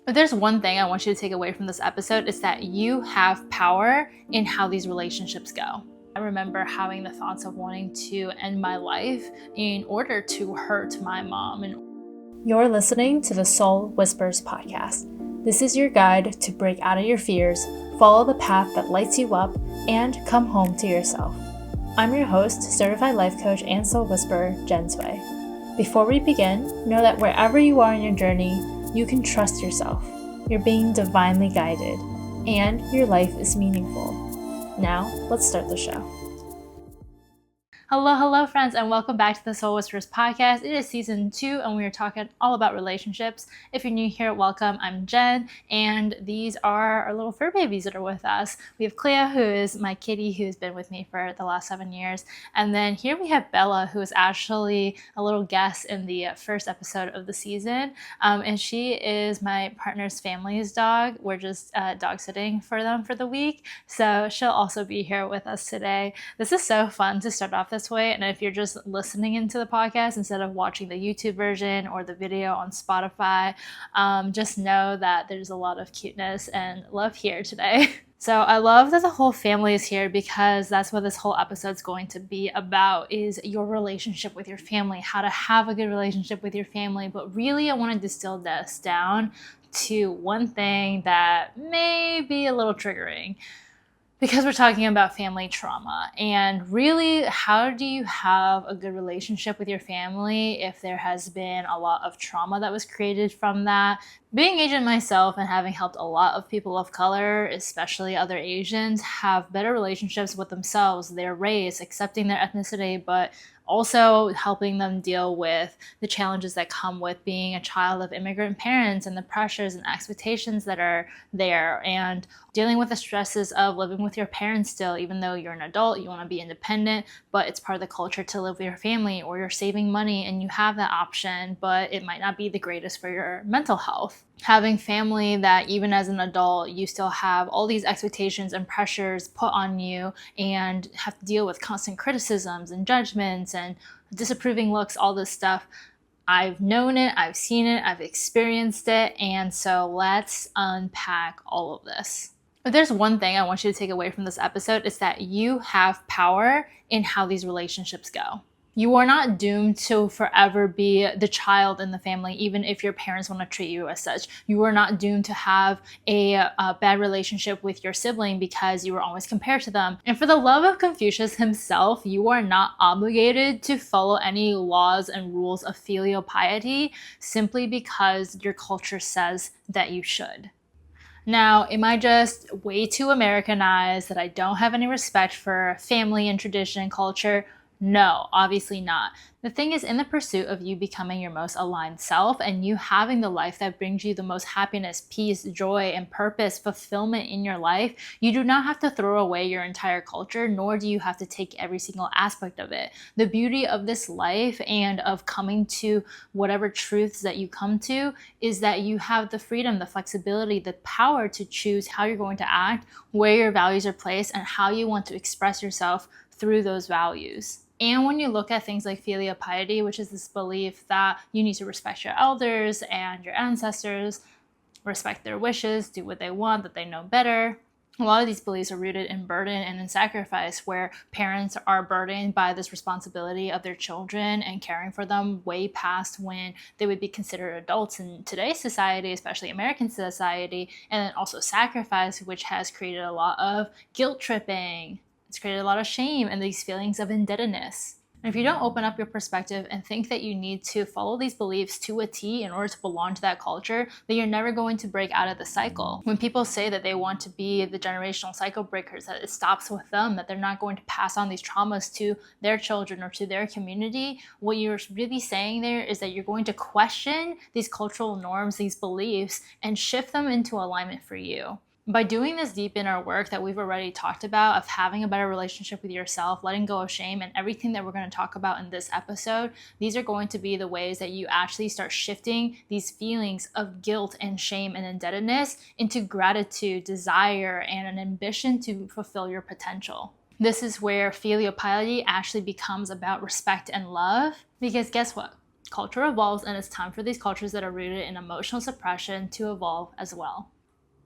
If there's one thing I want you to take away from this episode, it's that you have power in how these relationships go. I remember having the thoughts of wanting to end my life in order to hurt my mom. You're listening to the Soul Whispers podcast. This is your guide to break out of your fears, follow the path that lights you up, and come home to yourself. I'm your host, certified life coach and soul whisperer, Jen Sway. Before we begin, know that wherever you are in your journey, you can trust yourself. You're being divinely guided, and your life is meaningful. Now, let's start the show. Hello, friends, and welcome back to the Soul Whispers podcast. It is season 2, and we are talking all about relationships. If you're new here, welcome. I'm Jen, and these are our little fur babies that are with us. We have Clea, who is my kitty, who's been with me for the last 7 years. And then here we have Bella, who is actually a little guest in the first episode of the season. And she is my partner's family's dog. We're just dog sitting for them for the week. So she'll also be here with us today. This is so fun to start off this way, and if you're just listening into the podcast instead of watching the YouTube version or the video on Spotify, just know that there's a lot of cuteness and love here today. So I love that the whole family is here because that's what this whole episode's going to be about, is your relationship with your family, how to have a good relationship with your family. But really, I want to distill this down to one thing that may be a little triggering, because we're talking about family trauma. And really, how do you have a good relationship with your family if there has been a lot of trauma that was created from that? Being Asian myself and having helped a lot of people of color, especially other Asians, have better relationships with themselves, their race, accepting their ethnicity, but also helping them deal with the challenges that come with being a child of immigrant parents and the pressures and expectations that are there, and dealing with the stresses of living with your parents still, even though you're an adult, you want to be independent, but it's part of the culture to live with your family, or you're saving money and you have that option, but it might not be the greatest for your mental health. Having family that even as an adult, you still have all these expectations and pressures put on you and have to deal with constant criticisms and judgments and disapproving looks, all this stuff. I've known it, I've seen it, I've experienced it, and so let's unpack all of this. If there's one thing I want you to take away from this episode, it's that you have power in how these relationships go. You are not doomed to forever be the child in the family, even if your parents want to treat you as such. You are not doomed to have a bad relationship with your sibling because you were always compared to them. And for the love of Confucius himself, you are not obligated to follow any laws and rules of filial piety simply because your culture says that you should. Now, am I just way too Americanized that I don't have any respect for family and tradition and culture? No, obviously not. The thing is, in the pursuit of you becoming your most aligned self and you having the life that brings you the most happiness, peace, joy, and purpose, fulfillment in your life, you do not have to throw away your entire culture, nor do you have to take every single aspect of it. The beauty of this life and of coming to whatever truths that you come to is that you have the freedom, the flexibility, the power to choose how you're going to act, where your values are placed, and how you want to express yourself through those values. And when you look at things like filial piety, which is this belief that you need to respect your elders and your ancestors, respect their wishes, do what they want, that they know better. A lot of these beliefs are rooted in burden and in sacrifice, where parents are burdened by this responsibility of their children and caring for them way past when they would be considered adults in today's society, especially American society, and then also sacrifice, which has created a lot of guilt tripping. It's created a lot of shame and these feelings of indebtedness. And if you don't open up your perspective and think that you need to follow these beliefs to a T in order to belong to that culture, then you're never going to break out of the cycle. When people say that they want to be the generational cycle breakers, that it stops with them, that they're not going to pass on these traumas to their children or to their community, what you're really saying there is that you're going to question these cultural norms, these beliefs, and shift them into alignment for you. By doing this deep inner work that we've already talked about, of having a better relationship with yourself, letting go of shame, and everything that we're going to talk about in this episode, these are going to be the ways that you actually start shifting these feelings of guilt and shame and indebtedness into gratitude, desire, and an ambition to fulfill your potential. This is where filial piety actually becomes about respect and love, because guess what? Culture evolves, and it's time for these cultures that are rooted in emotional suppression to evolve as well.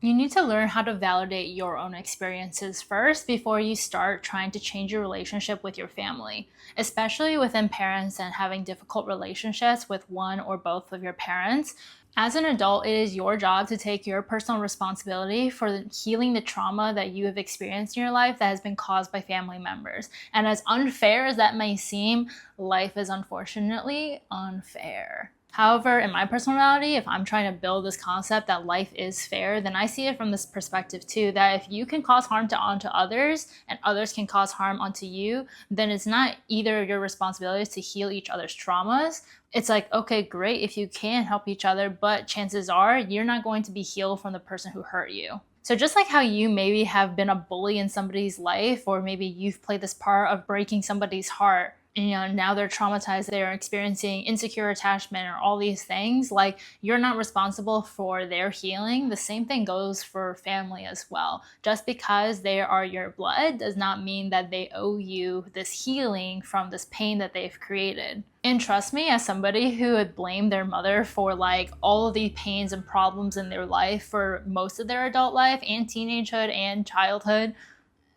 You need to learn how to validate your own experiences first before you start trying to change your relationship with your family, especially within parents and having difficult relationships with one or both of your parents. As an adult, it is your job to take your personal responsibility for healing the trauma that you have experienced in your life that has been caused by family members. And as unfair as that may seem, life is unfortunately unfair. However, in my personality, if I'm trying to build this concept that life is fair, then I see it from this perspective too, that if you can cause harm onto others and others can cause harm onto you, then it's not either your responsibility to heal each other's traumas. It's like, okay, great if you can help each other, but chances are you're not going to be healed from the person who hurt you. So just like how you maybe have been a bully in somebody's life, or maybe you've played this part of breaking somebody's heart, and now they're traumatized, they're experiencing insecure attachment or all these things, like you're not responsible for their healing. The same thing goes for family as well. Just because they are your blood does not mean that they owe you this healing from this pain that they've created. And trust me, as somebody who had blamed their mother for like all of these pains and problems in their life for most of their adult life and teenagehood and childhood,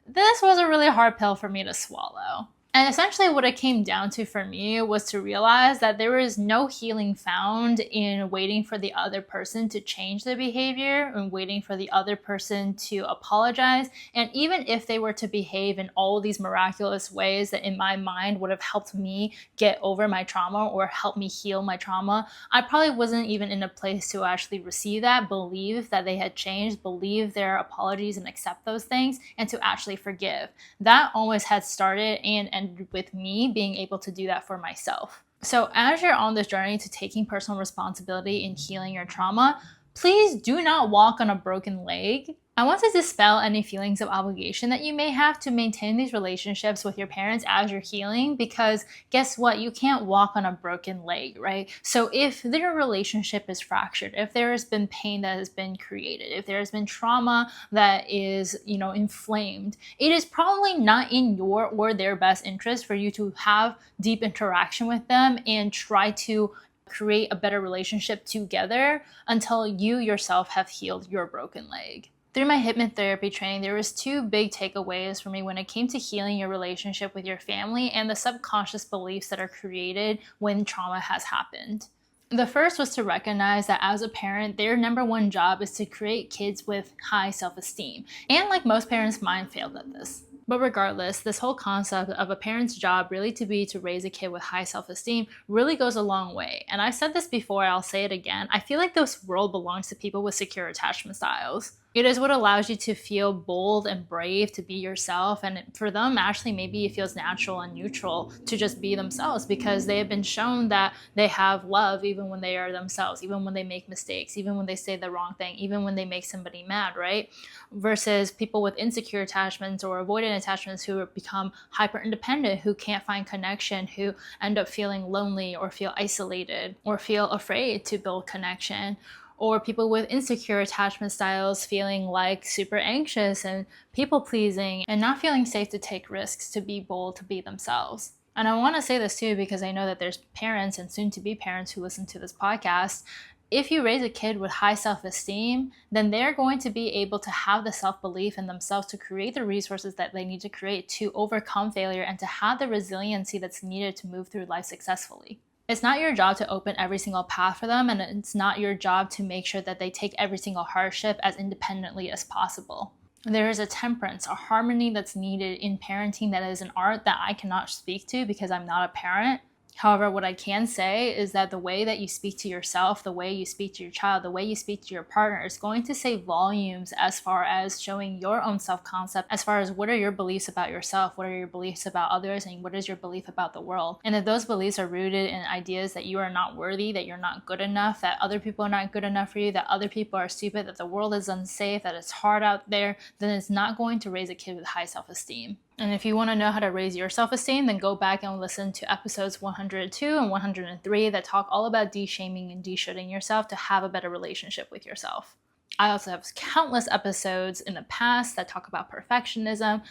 this was a really hard pill for me to swallow. And essentially what it came down to for me was to realize that there is no healing found in waiting for the other person to change their behavior and waiting for the other person to apologize. And even if they were to behave in all these miraculous ways that in my mind would have helped me get over my trauma or help me heal my trauma, I probably wasn't even in a place to actually receive that, believe that they had changed, believe their apologies and accept those things, and to actually forgive. That always had started and ended with me being able to do that for myself. So as you're on this journey to taking personal responsibility in healing your trauma, please do not walk on a broken leg. I want to dispel any feelings of obligation that you may have to maintain these relationships with your parents as you're healing, because guess what? You can't walk on a broken leg, right? So if their relationship is fractured, if there has been pain that has been created, if there has been trauma that is, inflamed, it is probably not in your or their best interest for you to have deep interaction with them and try to create a better relationship together until you yourself have healed your broken leg. Through my hypnotherapy training, there was two big takeaways for me when it came to healing your relationship with your family and the subconscious beliefs that are created when trauma has happened. The first was to recognize that as a parent, their number one job is to create kids with high self-esteem. And like most parents, mine failed at this. But regardless, this whole concept of a parent's job really to be to raise a kid with high self-esteem really goes a long way. And I've said this before, I'll say it again. I feel like this world belongs to people with secure attachment styles. It is what allows you to feel bold and brave to be yourself. And for them, actually, maybe it feels natural and neutral to just be themselves because they have been shown that they have love even when they are themselves, even when they make mistakes, even when they say the wrong thing, even when they make somebody mad, right? Versus people with insecure attachments or avoidant attachments who become hyper independent, who can't find connection, who end up feeling lonely or feel isolated or feel afraid to build connection. Or people with insecure attachment styles feeling like super anxious and people pleasing and not feeling safe to take risks, to be bold, to be themselves. And I want to say this too, because I know that there's parents and soon to be parents who listen to this podcast. If you raise a kid with high self-esteem, then they're going to be able to have the self-belief in themselves to create the resources that they need to create to overcome failure and to have the resiliency that's needed to move through life successfully. It's not your job to open every single path for them, and it's not your job to make sure that they take every single hardship as independently as possible. There is a temperance, a harmony that's needed in parenting that is an art that I cannot speak to because I'm not a parent. However, what I can say is that the way that you speak to yourself, the way you speak to your child, the way you speak to your partner is going to say volumes as far as showing your own self-concept, as far as what are your beliefs about yourself, what are your beliefs about others, and what is your belief about the world. And if those beliefs are rooted in ideas that you are not worthy, that you're not good enough, that other people are not good enough for you, that other people are stupid, that the world is unsafe, that it's hard out there, then it's not going to raise a kid with high self-esteem. And if you want to know how to raise your self-esteem, then go back and listen to episodes 102 and 103 that talk all about de-shaming and de-shooting yourself to have a better relationship with yourself. I also have countless episodes in the past that talk about perfectionism.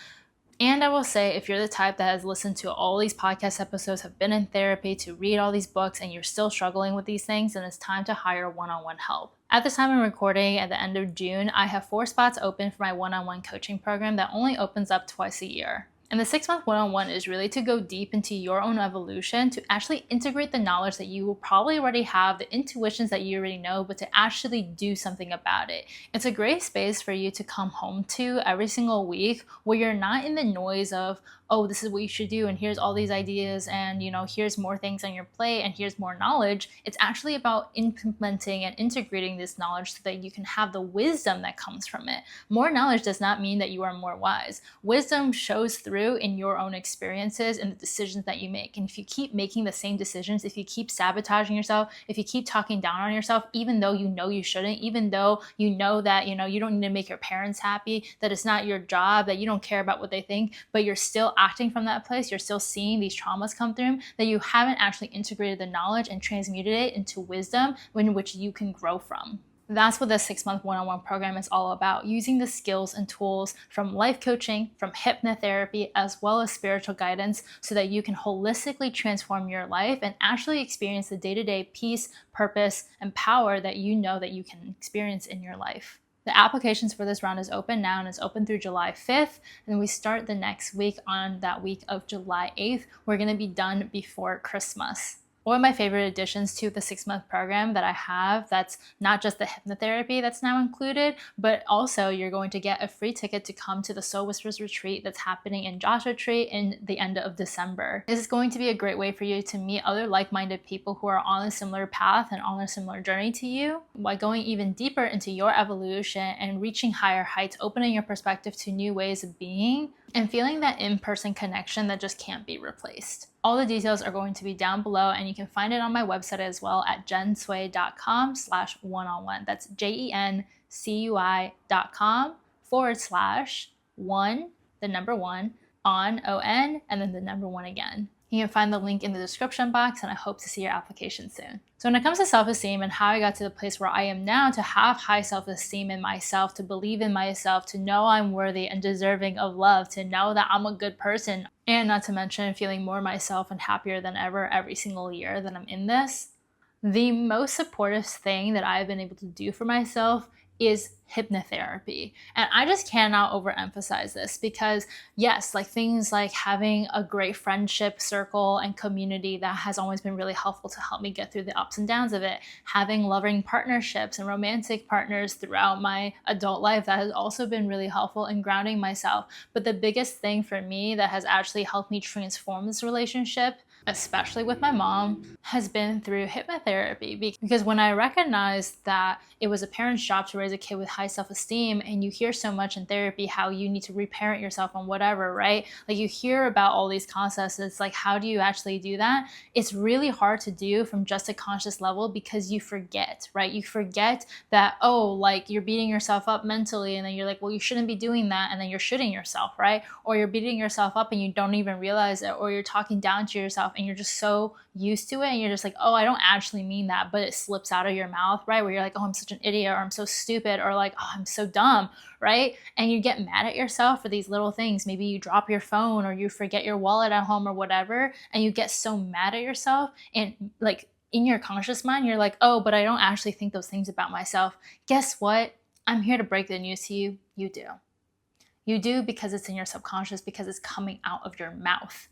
And I will say, if you're the type that has listened to all these podcast episodes, have been in therapy, to read all these books, and you're still struggling with these things, then it's time to hire one-on-one help. At the time I'm recording, at the end of June, I have 4 spots open for my one-on-one coaching program that only opens up twice a year. And the 6-month one-on-one is really to go deep into your own evolution, to actually integrate the knowledge that you will probably already have, the intuitions that you already know, but to actually do something about it. It's a great space for you to come home to every single week, where you're not in the noise of, oh, this is what you should do, and here's all these ideas, and here's more things on your plate, and here's more knowledge. It's actually about implementing and integrating this knowledge so that you can have the wisdom that comes from it. More knowledge does not mean that you are more wise. Wisdom shows through in your own experiences and the decisions that you make. And if you keep making the same decisions, if you keep sabotaging yourself, if you keep talking down on yourself, even though you know you shouldn't, even though you know that you don't need to make your parents happy, that it's not your job, that you don't care about what they think, but you're still acting from that place, you're still seeing these traumas come through, that you haven't actually integrated the knowledge and transmuted it into wisdom in which you can grow from. That's what the 6-month one-on-one program is all about, using the skills and tools from life coaching, from hypnotherapy, as well as spiritual guidance, so that you can holistically transform your life and actually experience the day-to-day peace, purpose, and power that you know that you can experience in your life. The applications for this round is open now, and it's open through July 5th. And we start the next week on that week of July 8th. We're going to be done before Christmas. One of my favorite additions to the 6-month program that I have, that's not just the hypnotherapy that's now included, but also you're going to get a free ticket to come to the Soul Whispers retreat that's happening in Joshua Tree in the end of December. This is going to be a great way for you to meet other like-minded people who are on a similar path and on a similar journey to you, while going even deeper into your evolution and reaching higher heights, opening your perspective to new ways of being, and feeling that in-person connection that just can't be replaced. All the details are going to be down below, and you can find it on my website as well at jensui.com/one-on-one. That's JENCUI.com/1, the number 1, on, O-N, and then the number 1 again. You can find the link in the description box, and I hope to see your application soon. So when it comes to self-esteem and how I got to the place where I am now, to have high self-esteem in myself, to believe in myself, to know I'm worthy and deserving of love, to know that I'm a good person, and not to mention feeling more myself and happier than ever every single year that I'm in this, the most supportive thing that I've been able to do for myself is hypnotherapy. And I just cannot overemphasize this, because yes, like things like having a great friendship circle and community that has always been really helpful to help me get through the ups and downs of it, having loving partnerships and romantic partners throughout my adult life, that has also been really helpful in grounding myself. But the biggest thing for me that has actually helped me transform this relationship, especially with my mom, has been through hypnotherapy. Because when I recognized that it was a parent's job to raise a kid with high self-esteem, and you hear so much in therapy how you need to reparent yourself on whatever, right? Like you hear about all these concepts. It's like, how do you actually do that? It's really hard to do from just a conscious level, because you forget, right? You forget that, oh, like you're beating yourself up mentally, and then you're like, well, you shouldn't be doing that, and then you're shooting yourself, right? Or you're beating yourself up and you don't even realize it, or you're talking down to yourself and you're just so used to it, and you're just like, oh, I don't actually mean that, but it slips out of your mouth, right? Where you're like, oh, I'm such an idiot, or I'm so stupid, or like, oh, I'm so dumb, right? And you get mad at yourself for these little things. Maybe you drop your phone, or you forget your wallet at home, or whatever, and you get so mad at yourself, and like in your conscious mind, you're like, oh, but I don't actually think those things about myself. Guess what? I'm here to break the news to you. You do. You do, because it's in your subconscious, because it's coming out of your mouth.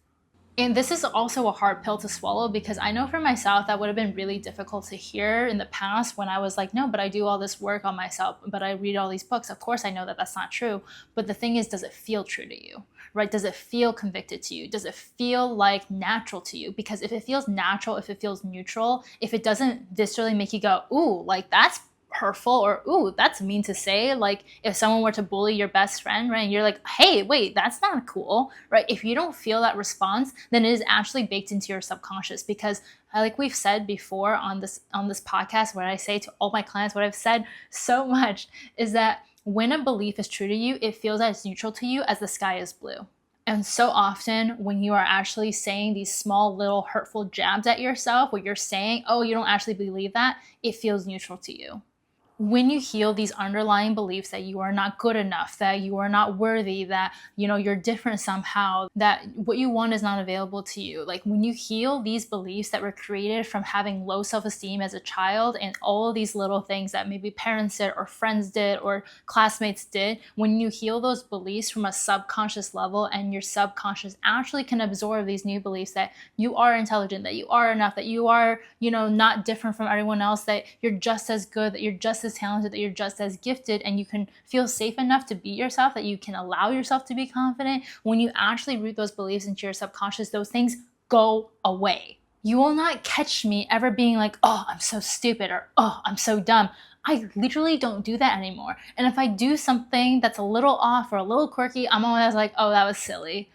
And this is also a hard pill to swallow, because I know for myself that would have been really difficult to hear in the past, when I was like, no, but I do all this work on myself, but I read all these books. Of course, I know that that's not true. But the thing is, does it feel true to you, right? Does it feel convicted to you? Does it feel like natural to you? Because if it feels natural, if it feels neutral, if it doesn't viscerally make you go, ooh, like that's hurtful, or ooh, that's mean to say, like if someone were to bully your best friend, right, and you're like, hey, wait, that's not cool, right? If you don't feel that response, then it is actually baked into your subconscious. Because like we've said before on this podcast, what I say to all my clients, what I've said so much, is that when a belief is true to you, it feels as neutral to you as the sky is blue. And so often when you are actually saying these small little hurtful jabs at yourself, where you're saying, oh, you don't actually believe that, it feels neutral to you. when you heal these underlying beliefs that you are not good enough, that you are not worthy, that you're different somehow, that what you want is not available to you, like when you heal these beliefs that were created from having low self-esteem as a child and all of these little things that maybe parents did or friends did or classmates did, when you heal those beliefs from a subconscious level and your subconscious actually can absorb these new beliefs that you are intelligent, that you are enough, that you are not different from everyone else, that you're just as good, that you're just as talented, that you're just as gifted, and you can feel safe enough to be yourself, that you can allow yourself to be confident. When you actually root those beliefs into your subconscious, those things go away. You will not catch me ever being like, oh, I'm so stupid, or oh, I'm so dumb. I literally don't do that anymore. And if I do something that's a little off or a little quirky, I'm always like, oh, that was silly.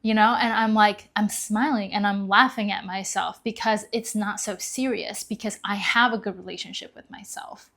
And I'm smiling and I'm laughing at myself because it's not so serious, because I have a good relationship with myself.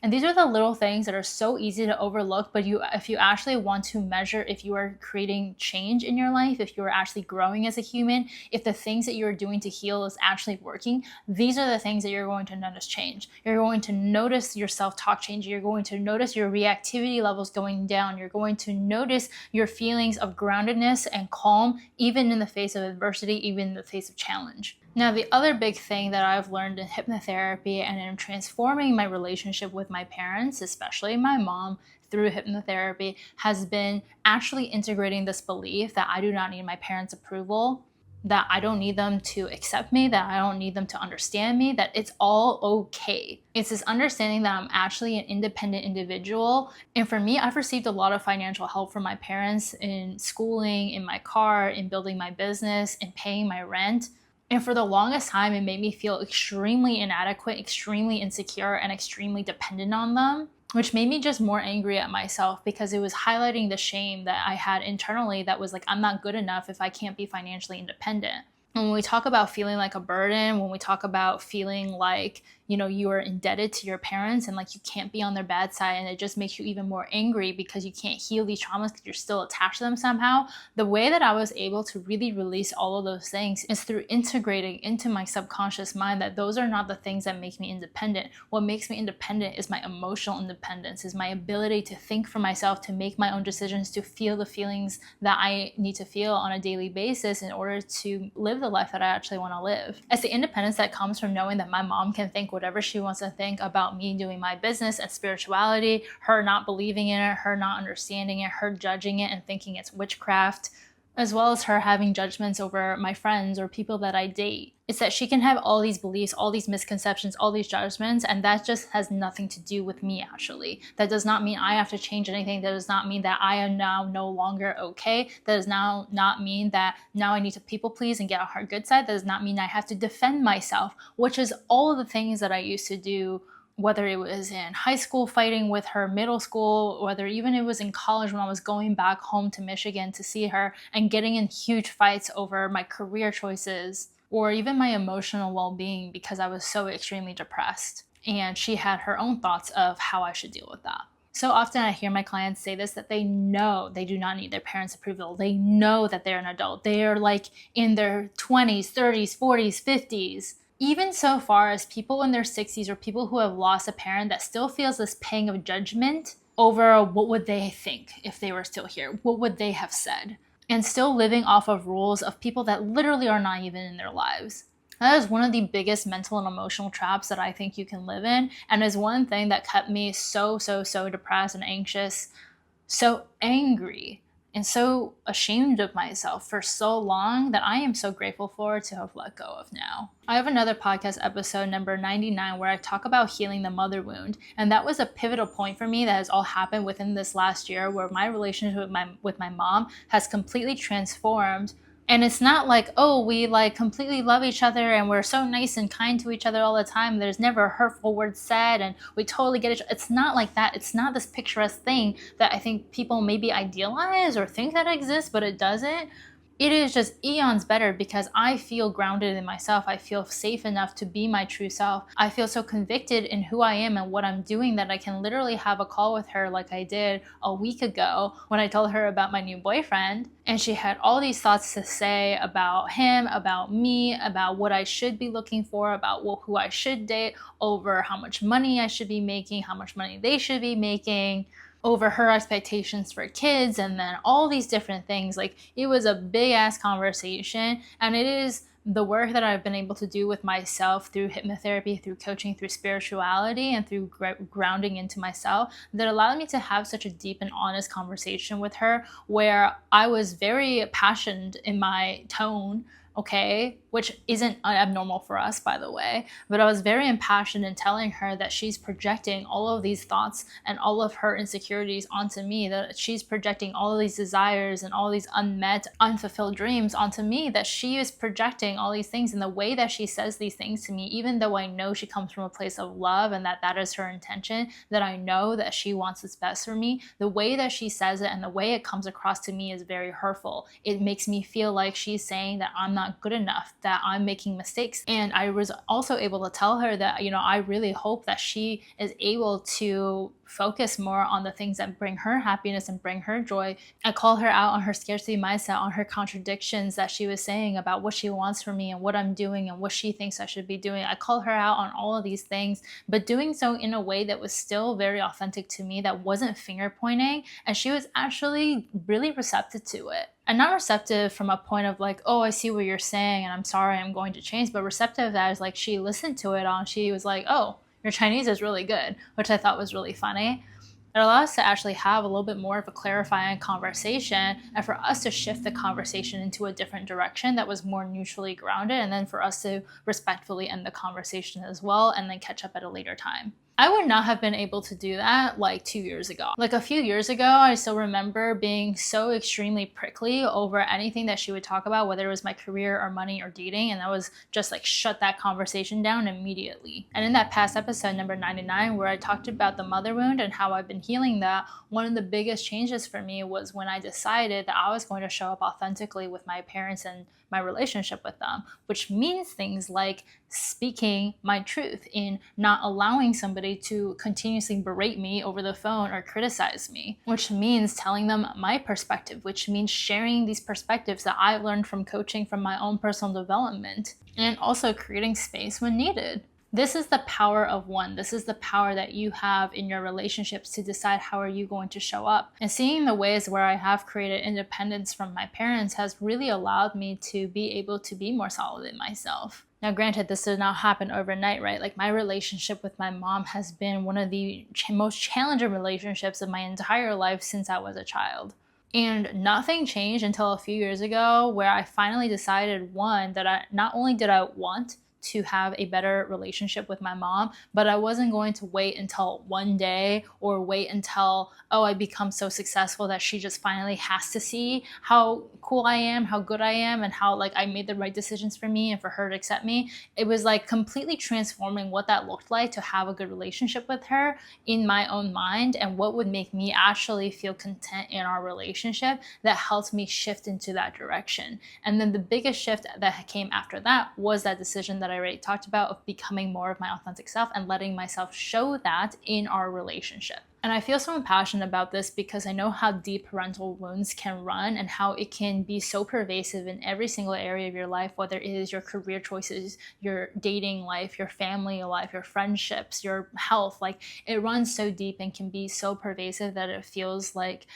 And these are the little things that are so easy to overlook, but if you actually want to measure if you are creating change in your life, if you are actually growing as a human, if the things that you are doing to heal is actually working, these are the things that you're going to notice change. You're going to notice your self-talk changing. You're going to notice your reactivity levels going down. You're going to notice your feelings of groundedness and calm, even in the face of adversity, even in the face of challenge. Now, the other big thing that I've learned in hypnotherapy and in transforming my relationship with my parents, especially my mom, through hypnotherapy, has been actually integrating this belief that I do not need my parents' approval, that I don't need them to accept me, that I don't need them to understand me, that it's all okay. It's this understanding that I'm actually an independent individual. And for me, I've received a lot of financial help from my parents in schooling, in my car, in building my business, in paying my rent. And for the longest time, it made me feel extremely inadequate, extremely insecure, and extremely dependent on them, which made me just more angry at myself because it was highlighting the shame that I had internally that was like, I'm not good enough if I can't be financially independent. And when we talk about feeling like a burden, when we talk about feeling like, you are indebted to your parents and like you can't be on their bad side, and it just makes you even more angry because you can't heal these traumas because you're still attached to them somehow. The way that I was able to really release all of those things is through integrating into my subconscious mind that those are not the things that make me independent. What makes me independent is my emotional independence, is my ability to think for myself, to make my own decisions, to feel the feelings that I need to feel on a daily basis in order to live the life that I actually want to live. It's the independence that comes from knowing that my mom can think whatever she wants to think about me doing my business and spirituality, her not believing in it, her not understanding it, her judging it and thinking it's witchcraft, as well as her having judgments over my friends or people that I date. It's that she can have all these beliefs, all these misconceptions, all these judgments, and that just has nothing to do with me, actually. That does not mean I have to change anything. That does not mean that I am now no longer okay. That does now not mean that now I need to people please and get on her good side. That does not mean I have to defend myself, which is all of the things that I used to do, whether it was in high school fighting with her, middle school, whether even it was in college when I was going back home to Michigan to see her and getting in huge fights over my career choices or even my emotional well-being because I was so extremely depressed. And she had her own thoughts of how I should deal with that. So often I hear my clients say this, that they know they do not need their parents' approval. They know that they're an adult. They are like in their 20s, 30s, 40s, 50s. Even so far as people in their 60s or people who have lost a parent that still feels this pang of judgment over what would they think if they were still here? What would they have said? And still living off of rules of people that literally are not even in their lives. That is one of the biggest mental and emotional traps that I think you can live in, and is one thing that kept me so depressed and anxious, so angry, and so ashamed of myself for so long that I am so grateful for to have let go of now. I have another podcast episode, number 99, where I talk about healing the mother wound. And that was a pivotal point for me that has all happened within this last year, where my relationship with my mom has completely transformed. And it's not like, oh, we like completely love each other and we're so nice and kind to each other all the time. There's never a hurtful word said and we totally get it. It's not like that. It's not this picturesque thing that I think people maybe idealize or think that exists, but it doesn't. it is just eons better because I feel grounded in myself. I feel safe enough to be my true self. I feel so convicted in who I am and what I'm doing that I can literally have a call with her like I did a week ago when I told her about my new boyfriend. And she had all these thoughts to say about him, about me, about what I should be looking for, about who I should date, over how much money I should be making, how much money they should be making, over her expectations for kids, and then all these different things. Like, it was a big ass conversation, and it is the work that I've been able to do with myself through hypnotherapy, through coaching, through spirituality, and through grounding into myself that allowed me to have such a deep and honest conversation with her, where I was very passionate in my tone, okay, which isn't abnormal for us, by the way. But I was very impassioned in telling her that she's projecting all of these thoughts and all of her insecurities onto me, that she's projecting all of these desires and all these unmet, unfulfilled dreams onto me, that she is projecting all these things. And the way that she says these things to me, even though I know she comes from a place of love and that is her intention, that I know that she wants what's best for me, the way that she says it and the way it comes across to me is very hurtful. It makes me feel like she's saying that I'm not good enough, that I'm making mistakes. And I was also able to tell her that, I really hope that she is able to focus more on the things that bring her happiness and bring her joy. I call her out on her scarcity mindset, on her contradictions that she was saying about what she wants from me and what I'm doing and what she thinks I should be doing. I call her out on all of these things, but doing so in a way that was still very authentic to me, that wasn't finger pointing. And she was actually really receptive to it. And not receptive from a point of like, oh, I see what you're saying and I'm sorry, I'm going to change, but receptive as like she listened to it on, she was like, oh, your Chinese is really good, which I thought was really funny. It allows us to actually have a little bit more of a clarifying conversation, and for us to shift the conversation into a different direction that was more neutrally grounded, and then for us to respectfully end the conversation as well and then catch up at a later time. I would not have been able to do that like 2 years ago. Like a few years ago, I still remember being so extremely prickly over anything that she would talk about, whether it was my career or money or dating, and I was just like shut that conversation down immediately. And in that past episode, number 99, where I talked about the mother wound and how I've been healing that, one of the biggest changes for me was when I decided that I was going to show up authentically with my parents and my relationship with them, which means things like speaking my truth, in not allowing somebody to continuously berate me over the phone or criticize me, which means telling them my perspective, which means sharing these perspectives that I've learned from coaching, from my own personal development, and also creating space when needed. This is the power of one. This is the power that you have in your relationships to decide how are you going to show up. And seeing the ways where I have created independence from my parents has really allowed me to be able to be more solid in myself. Now, granted, this did not happen overnight, right? Like, my relationship with my mom has been one of the most challenging relationships of my entire life since I was a child. And nothing changed until a few years ago, where I finally decided, one, that I not only did I want to have a better relationship with my mom, but I wasn't going to wait until one day or wait until, oh, I become so successful that she just finally has to see how cool I am, how good I am, and how like I made the right decisions for me and for her to accept me. It was like completely transforming what that looked like to have a good relationship with her in my own mind, and what would make me actually feel content in our relationship that helped me shift into that direction. And then the biggest shift that came after that was that decision that I already talked about of becoming more of my authentic self and letting myself show that in our relationship. And I feel so impassioned about this because I know how deep parental wounds can run and how it can be so pervasive in every single area of your life, whether it is your career choices, your dating life, your family life, your friendships, your health. Like, it runs so deep and can be so pervasive that it feels like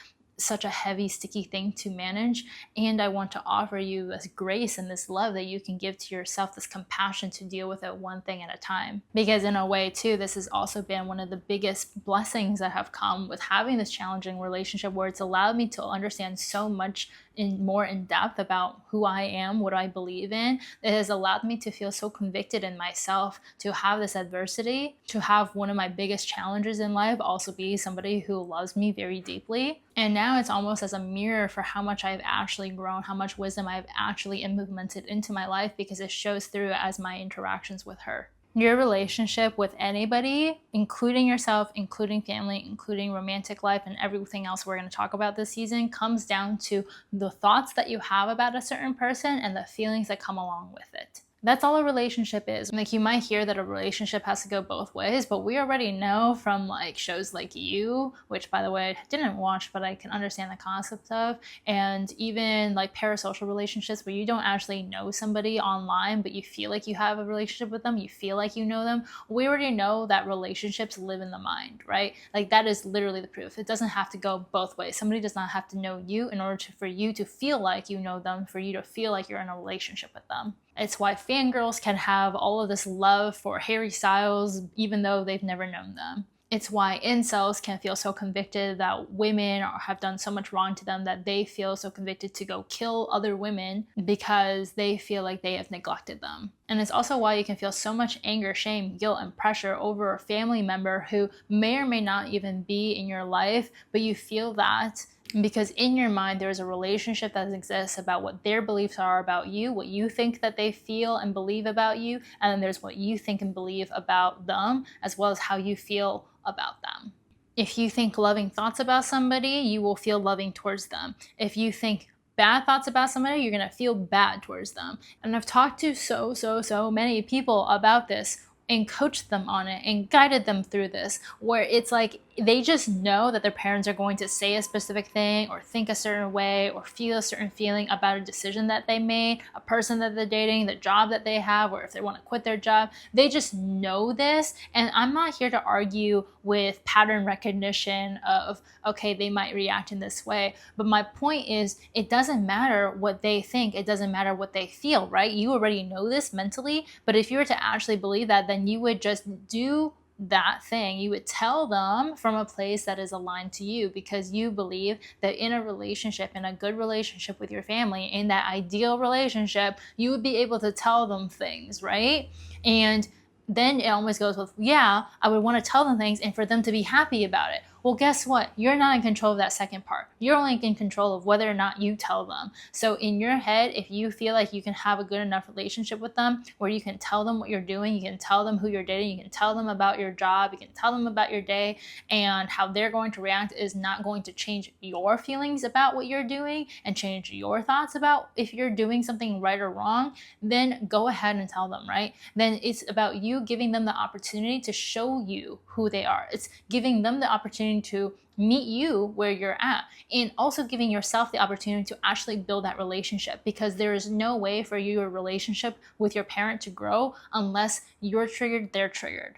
such a heavy, sticky thing to manage. And I want to offer you this grace and this love that you can give to yourself, this compassion to deal with it one thing at a time. Because in a way too, this has also been one of the biggest blessings that have come with having this challenging relationship, where it's allowed me to understand so much more in depth about who I am, what I believe in. It has allowed me to feel so convicted in myself, to have this adversity, to have one of my biggest challenges in life also be somebody who loves me very deeply. And now it's almost as a mirror for how much I've actually grown, how much wisdom I've actually implemented into my life, because it shows through as my interactions with her. Your relationship with anybody, including yourself, including family, including romantic life, and everything else we're going to talk about this season, comes down to the thoughts that you have about a certain person and the feelings that come along with it. That's all a relationship is. Like, you might hear that a relationship has to go both ways, but we already know from like shows like You, which by the way I didn't watch, but I can understand the concept of, and even like parasocial relationships where you don't actually know somebody online, but you feel like you have a relationship with them, you feel like you know them. We already know that relationships live in the mind, right? Like, that is literally the proof. It doesn't have to go both ways. Somebody does not have to know you in order for you to feel like you know them, for you to feel like you're in a relationship with them. It's why fangirls can have all of this love for Harry Styles even though they've never known them. It's why incels can feel so convicted that women have done so much wrong to them that they feel so convicted to go kill other women because they feel like they have neglected them. And it's also why you can feel so much anger, shame, guilt, and pressure over a family member who may or may not even be in your life, but you feel that because in your mind there is a relationship that exists about what their beliefs are about you, what you think that they feel and believe about you, and then there's what you think and believe about them, as well as how you feel about them. If you think loving thoughts about somebody, you will feel loving towards them. If you think bad thoughts about somebody, you're going to feel bad towards them. And I've talked to so many people about this and coached them on it and guided them through this, where it's like they just know that their parents are going to say a specific thing or think a certain way or feel a certain feeling about a decision that they made, a person that they're dating, the job that they have, or if they want to quit their job. They just know this. And I'm not here to argue with pattern recognition of, okay, they might react in this way. But my point is, it doesn't matter what they think. It doesn't matter what they feel, right? You already know this mentally. But if you were to actually believe that, then you would just do that thing. You would tell them from a place that is aligned to you, because you believe that in a relationship, in a good relationship with your family, in that ideal relationship, you would be able to tell them things, right? And then it always goes with, yeah, I would want to tell them things and for them to be happy about it. Well, guess what? You're not in control of that second part. You're only in control of whether or not you tell them. So in your head, if you feel like you can have a good enough relationship with them where you can tell them what you're doing, you can tell them who you're dating, you can tell them about your job, you can tell them about your day, and how they're going to react is not going to change your feelings about what you're doing and change your thoughts about if you're doing something right or wrong, then go ahead and tell them, right? Then it's about you giving them the opportunity to show you who they are. It's giving them the opportunity to meet you where you're at, and also giving yourself the opportunity to actually build that relationship, because there is no way for your relationship with your parent to grow unless you're triggered, they're triggered,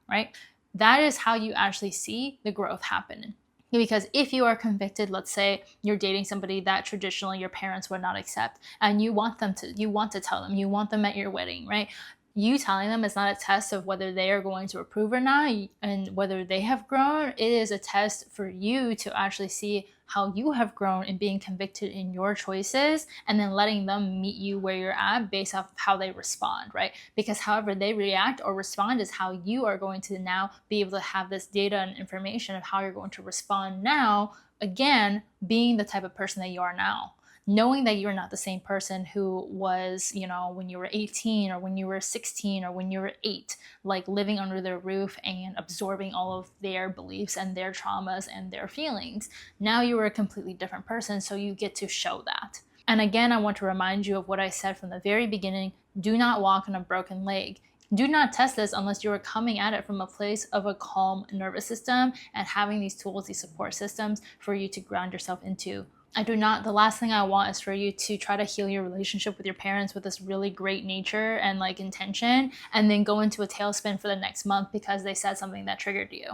right? That is how you actually see the growth happen. Because if you are convicted, let's say you're dating somebody that traditionally your parents would not accept, and you want to tell them, you want them at your wedding, right? You telling them is not a test of whether they are going to approve or not and whether they have grown. It is a test for you to actually see how you have grown in being convicted in your choices, and then letting them meet you where you're at based off of how they respond, right? Because however they react or respond is how you are going to now be able to have this data and information of how you're going to respond now, again, being the type of person that you are now. Knowing that you're not the same person who was, when you were 18 or when you were 16 or when you were 8, like living under their roof and absorbing all of their beliefs and their traumas and their feelings. Now you are a completely different person, so you get to show that. And again, I want to remind you of what I said from the very beginning. Do not walk on a broken leg. Do not test this unless you are coming at it from a place of a calm nervous system and having these tools, these support systems for you to ground yourself into. The last thing I want is for you to try to heal your relationship with your parents with this really great nature and like intention, and then go into a tailspin for the next month because they said something that triggered you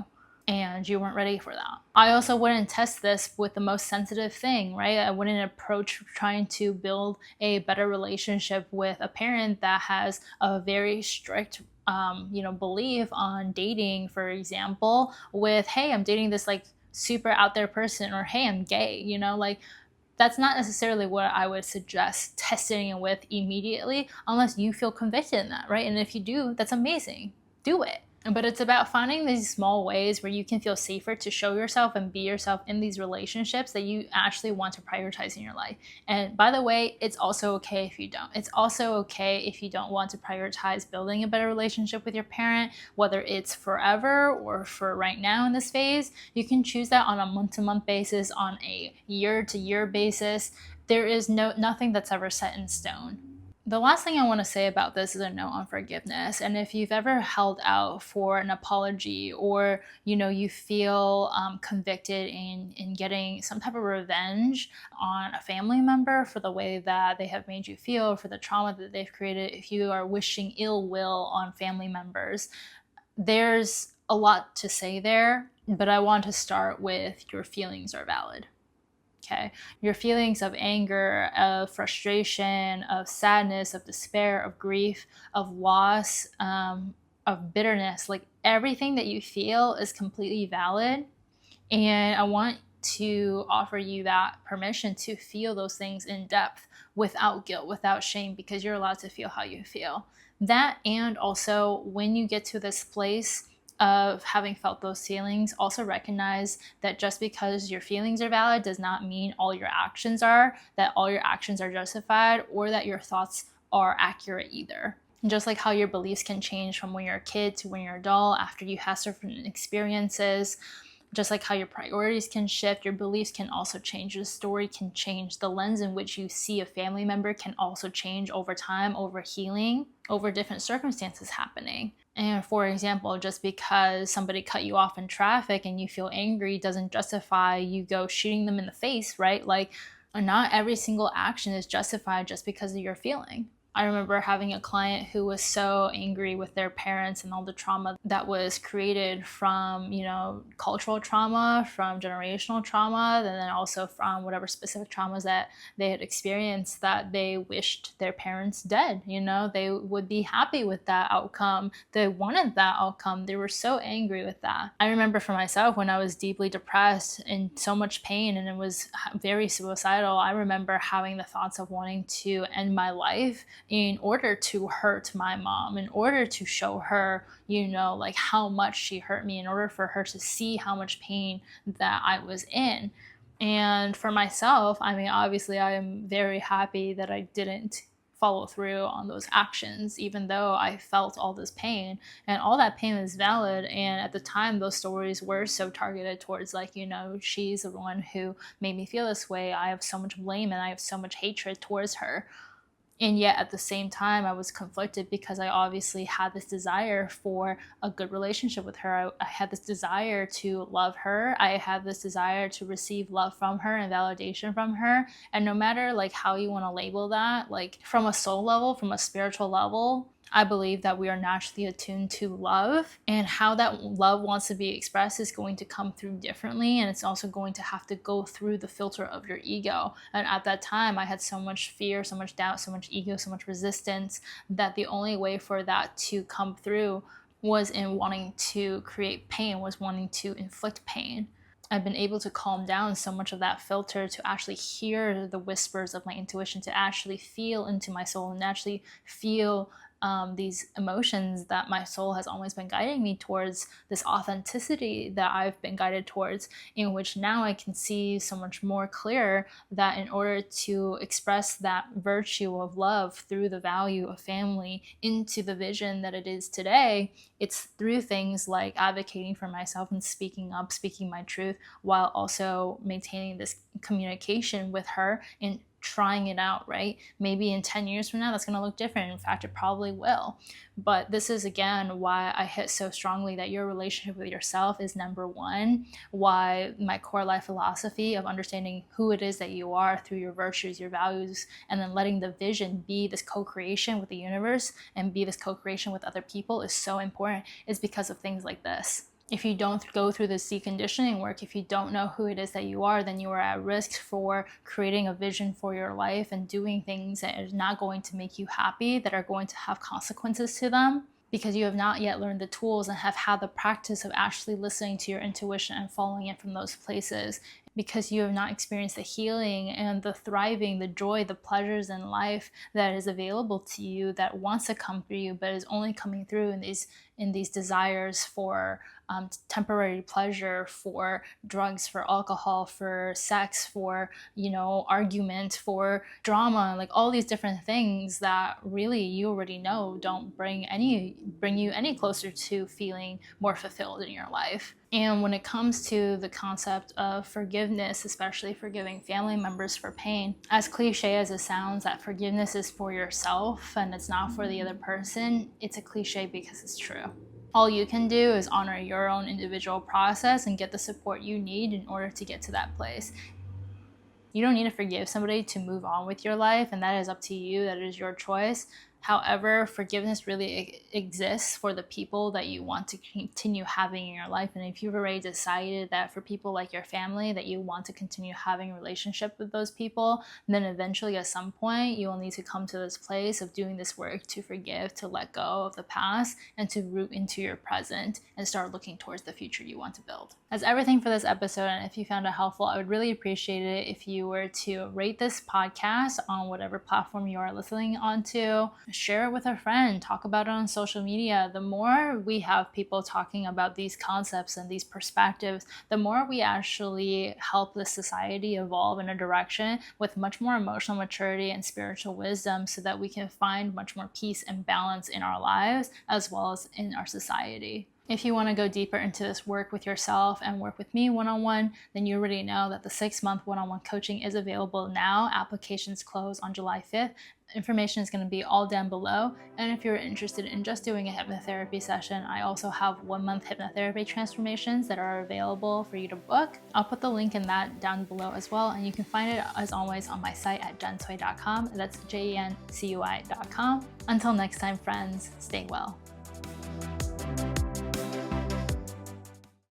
and you weren't ready for that. I also wouldn't test this with the most sensitive thing, right? I wouldn't approach trying to build a better relationship with a parent that has a very strict belief on dating, for example, with, hey, I'm dating this like super out there person, or hey, I'm gay, that's not necessarily what I would suggest testing it with immediately, unless you feel convicted in that, right? And if you do, that's amazing. Do it. But it's about finding these small ways where you can feel safer to show yourself and be yourself in these relationships that you actually want to prioritize in your life. And by the way, it's also okay if you don't. It's also okay if you don't want to prioritize building a better relationship with your parent, whether it's forever or for right now in this phase. You can choose that on a month-to-month basis, on a year-to-year basis. There is nothing that's ever set in stone. The last thing I want to say about this is a note on forgiveness. And if you've ever held out for an apology, or you feel convicted in getting some type of revenge on a family member for the way that they have made you feel, for the trauma that they've created, if you are wishing ill will on family members, there's a lot to say there. But I want to start with your feelings are valid. Okay, your feelings of anger, of frustration, of sadness, of despair, of grief, of loss, of bitterness, like everything that you feel is completely valid. And I want to offer you that permission to feel those things in depth without guilt, without shame, because you're allowed to feel how you feel. That, and also when you get to this place of having felt those feelings, also recognize that just because your feelings are valid does not mean all your actions are, that all your actions are justified, or that your thoughts are accurate either. And just like how your beliefs can change from when you're a kid to when you're an adult after you have certain experiences, just like how your priorities can shift, your beliefs can also change, your story can change, the lens in which you see a family member can also change over time, over healing, over different circumstances happening. And for example, just because somebody cut you off in traffic and you feel angry doesn't justify you go shooting them in the face, right? Like, not every single action is justified just because of your feeling. I remember having a client who was so angry with their parents and all the trauma that was created from, cultural trauma, from generational trauma, and then also from whatever specific traumas that they had experienced, that they wished their parents dead. They would be happy with that outcome. They wanted that outcome. They were so angry with that. I remember for myself when I was deeply depressed and so much pain and it was very suicidal, I remember having the thoughts of wanting to end my life in order to hurt my mom, in order to show her, like how much she hurt me, in order for her to see how much pain that I was in. And for myself, obviously I am very happy that I didn't follow through on those actions, even though I felt all this pain, and all that pain is valid. And at the time, those stories were so targeted towards she's the one who made me feel this way. I have so much blame and I have so much hatred towards her. And yet at the same time, I was conflicted because I obviously had this desire for a good relationship with her. I had this desire to love her. I had this desire to receive love from her and validation from her. And no matter how you want to label that, from a soul level, from a spiritual level, I believe that we are naturally attuned to love, and how that love wants to be expressed is going to come through differently, and it's also going to have to go through the filter of your ego. And at that time, I had so much fear, so much doubt, so much ego, so much resistance, that the only way for that to come through was in wanting to create pain, was wanting to inflict pain. I've been able to calm down so much of that filter to actually hear the whispers of my intuition, to actually feel into my soul and actually feel these emotions that my soul has always been guiding me towards, this authenticity that I've been guided towards, in which now I can see so much more clear that in order to express that virtue of love through the value of family into the vision that it is today, it's through things like advocating for myself and speaking up, speaking my truth, while also maintaining this communication with her and trying it out, right? Maybe in 10 years from now, that's going to look different. In fact, it probably will. But this is, again, why I hit so strongly that your relationship with yourself is number one, why my core life philosophy of understanding who it is that you are through your virtues, your values, and then letting the vision be this co-creation with the universe and be this co-creation with other people is so important, is because of things like this. If you don't go through this deconditioning work, if you don't know who it is that you are, then you are at risk for creating a vision for your life and doing things that are not going to make you happy, that are going to have consequences to them, because you have not yet learned the tools and have had the practice of actually listening to your intuition and following it from those places, because you have not experienced the healing and the thriving, the joy, the pleasures in life that is available to you, that wants to come through you, but is only coming through in these in these desires for temporary pleasure, for drugs, for alcohol, for sex, for, argument, for drama, like all these different things that really you already know don't bring you any closer to feeling more fulfilled in your life. And when it comes to the concept of forgiveness, especially forgiving family members for pain, as cliche as it sounds, that forgiveness is for yourself and it's not for the other person, it's a cliche because it's true. All you can do is honor your own individual process and get the support you need in order to get to that place. You don't need to forgive somebody to move on with your life, and that is up to you. That is your choice. However, forgiveness really exists for the people that you want to continue having in your life. And if you've already decided that for people like your family that you want to continue having a relationship with those people, then eventually at some point you will need to come to this place of doing this work to forgive, to let go of the past, and to root into your present and start looking towards the future you want to build. That's everything for this episode. And if you found it helpful, I would really appreciate it if you were to rate this podcast on whatever platform you are listening onto. Share it with a friend, talk about it on social media. The more we have people talking about these concepts and these perspectives, the more we actually help the society evolve in a direction with much more emotional maturity and spiritual wisdom, so that we can find much more peace and balance in our lives as well as in our society. If you want to go deeper into this work with yourself and work with me one-on-one, then you already know that the 6-month one-on-one coaching is available now. Applications close on July 5th. Information is going to be all down below. And if you're interested in just doing a hypnotherapy session, I also have 1-month hypnotherapy transformations that are available for you to book. I'll put the link in that down below as well. And you can find it, as always, on my site at jencui.com. That's JENCUI.com. Until next time, friends, stay well.